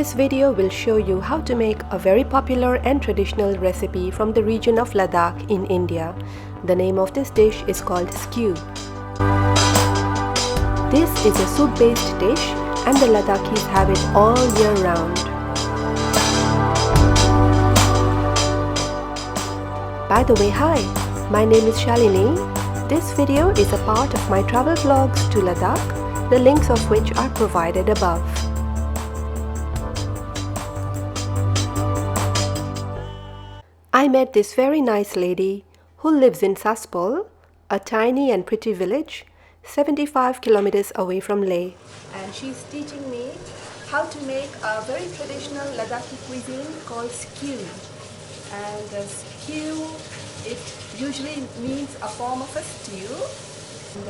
This video will show you how to make a very popular and traditional recipe from the region of Ladakh in India. The name of this dish is called Skieu. This is a soup-based dish and the Ladakhis have it all year round. By the way, hi! My name is Shalini. This video is a part of my travel vlogs to Ladakh, the links of which are provided above. I met this very nice lady who lives in Saspol, a tiny and pretty village 75 kilometers away from Leh. And she's teaching me how to make a very traditional Ladakhi cuisine called Skieu. And Skieu, it usually means a form of a stew.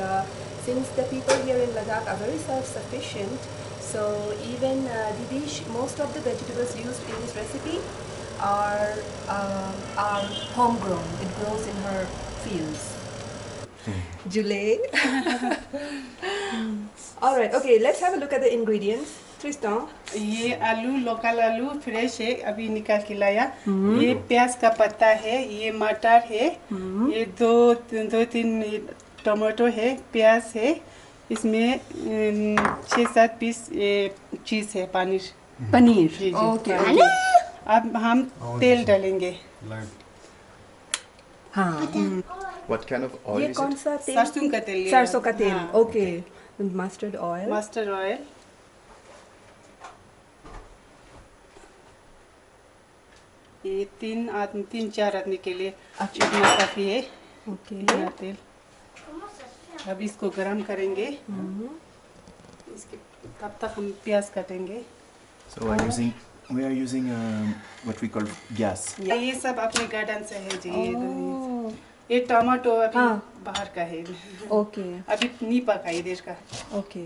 And since the people here in Ladakh are very self-sufficient, so even the dish, most of the vegetables used in this recipe are homegrown. It grows in her fields. Julie. All right. Okay. Let's have a look at the ingredients. Tristan. ये आलू local आलू fresh है अभी निकाल के लाया ये प्याज का पत्ता है ये मटर है ये दो तीन टमाटो है प्याज है इसमें 6-7 पीस चीज है पनीर ओके अब हम तेल डालेंगे हाँ What kind of oil ये is कौन it? सा तेल सरसों का तेल सरसों का तेल ओके मस्टर्ड ऑयल ये 3-4 आदमी के लिए इतना काफी है ओके तेल अब इसको गरम करेंगे इसके तब तक हम प्याज काटेंगे So we are using what we call gas. ये सब अपने गार्डन से है जी ये टमाटो अभी बाहर का है ओके अभी नहीं पका इधर का okay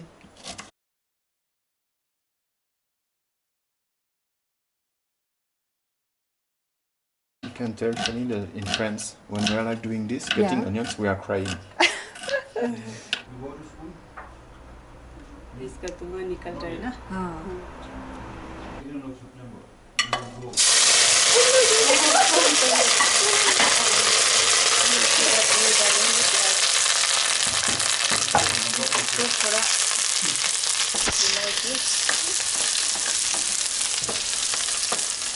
You can tell Shani that in France, when we are like doing this, cutting onions, we are crying. इसका धुआं निकल रहा है ना हाँ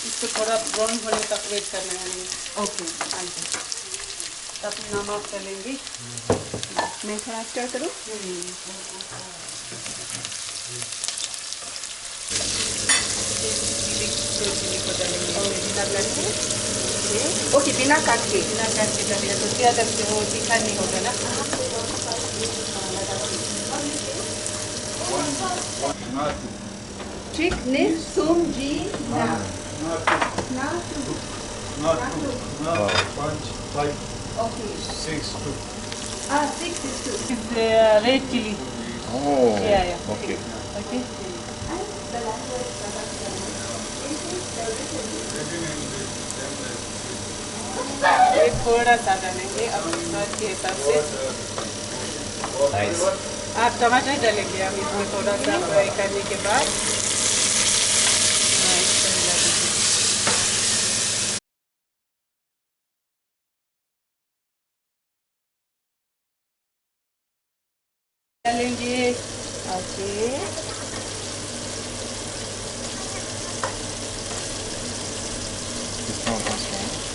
इसको थोड़ा ब्राउन होने तक वेट करना है ओके तब नमक डालेंगे मैं थोड़ा स्टर करूँ ओके बिना काट के डालेंगे तो ज़्यादा वो तीखा नहीं होगा ना ठीक ने सुम जी ना okay 6 is 2 It's red chilli. Oh, Yeah. okay. Okay. ये थोड़ा सा डालेंगे अब स्वाद के हिसाब से Nice. आप टमाटर डालेंगे हम इसमें थोड़ा सा फ्राई करने के बाद डालेंगे okay It's not that strong.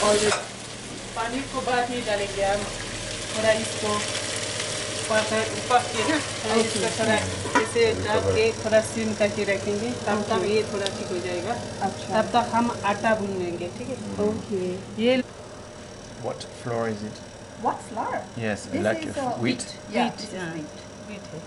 पानी को बाद में डालेंगे हम थोड़ा इसको पक के ना इसका थोड़ा जैसे डाल के थोड़ा सिम करके रखेंगे तब तक ये थोड़ा ठीक हो जाएगा अच्छा तब तक हम आटा भून लेंगे ठीक है ओके ये What flour is it? What flour? Yes, This like is wheat. Yeah, Wheat, this is yeah. wheat. wheat है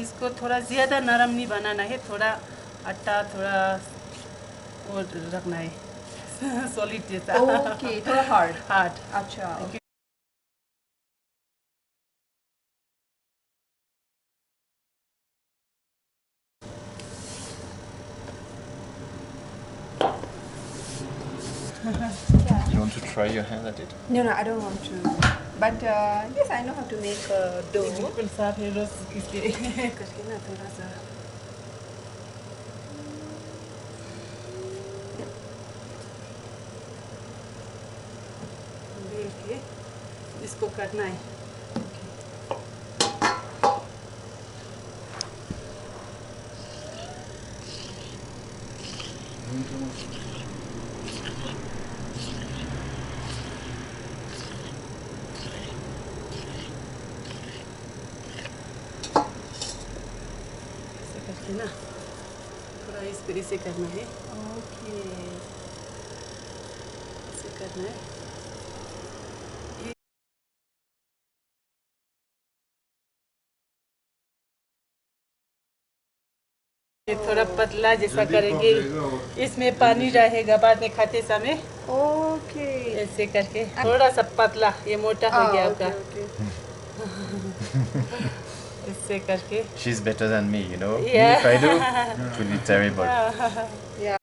इसको थोड़ा ज़्यादा नरम नहीं बनाना है, थोड़ा आटा थोड़ा और रखना है सॉलिड जैसा। ओके, थोड़ा हार्ड। हार्ड। अच्छा। You want to try your hand at it? No, I don't want to. But yes, I know how to make dough. बिल्कुल साफ है रोज इसलिए। करके ना थोड़ा सा बेल के इसको काटना है। ऐसे करके ना थोड़ा इस तरह से करना है। ओके। ऐसे करना है। ये थोड़ा पतला जैसा करेंगे, इसमें पानी रहेगा बाद में खाते समय। ओके। ऐसे करके थोड़ा सा पतला, ये मोटा हो गया आपका। ऐसे करके। She's better than me, you know. Yeah. Me, if I do, it will be terrible. Yeah.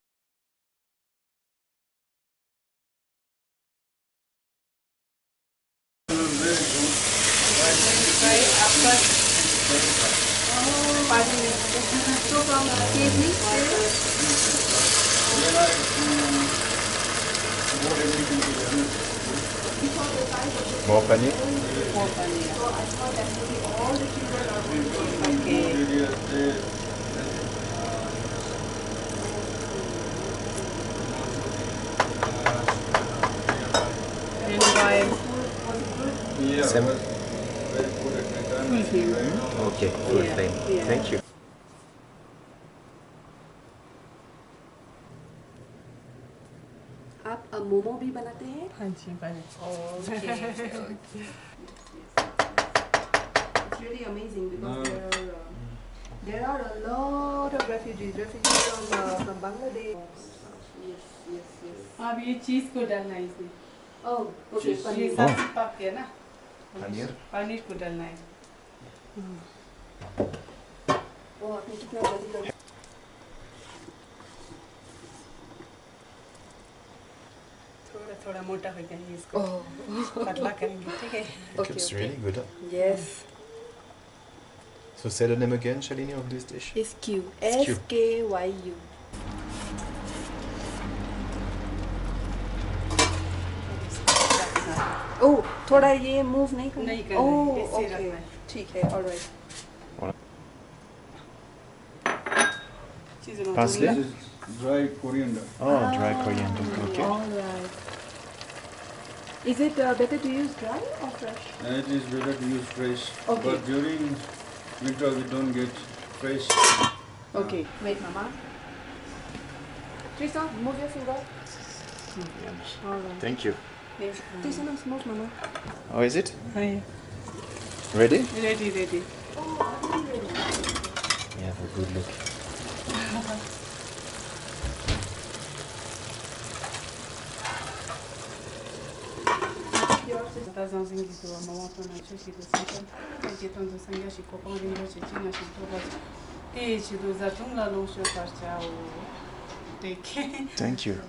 More paneer? Same. Okay, full flame. Thank you. आप मोमो भी बनाते हैं? हाँ जी बने। It's really amazing because there are a lot of refugees from Bangladesh. Yes. अब ये चीज़ को डालना है इसमें। Oh, okay. ये सब पक गया ना। Paneer? पनीर को डालना है। वो आपने कितना जल्दी कर थोड़ा मोटा हो गया है, इसको पतला करेंगे, ठीक है? It's really good. Huh? Yes. So say the name again, Shalini, of this dish. Skieu. Skieu. SKYU. Oh, थोड़ा ये मूव नहीं करना? नहीं करना है, Oh, ऐसे okay. रखना है। ठीक है, all right. चीज़ों में Parsley? डालना। This is dry coriander. Oh, dry coriander. Okay. All right. Is it better to use dry or fresh? It is better to use fresh. Okay. But during winter we don't get fresh. Okay. Wait, Mama. Trisa, move your finger. All right. Thank you. Yes, Trisa, no, move, Mama. How is it? हाँ, Ready? ready. You have a good look. Thank you.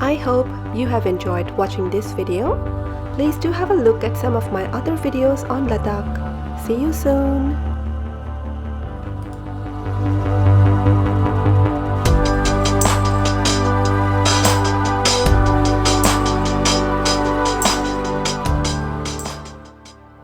I hope you have enjoyed watching this video. Please do have a look at some of my other videos on Ladakh. See you soon!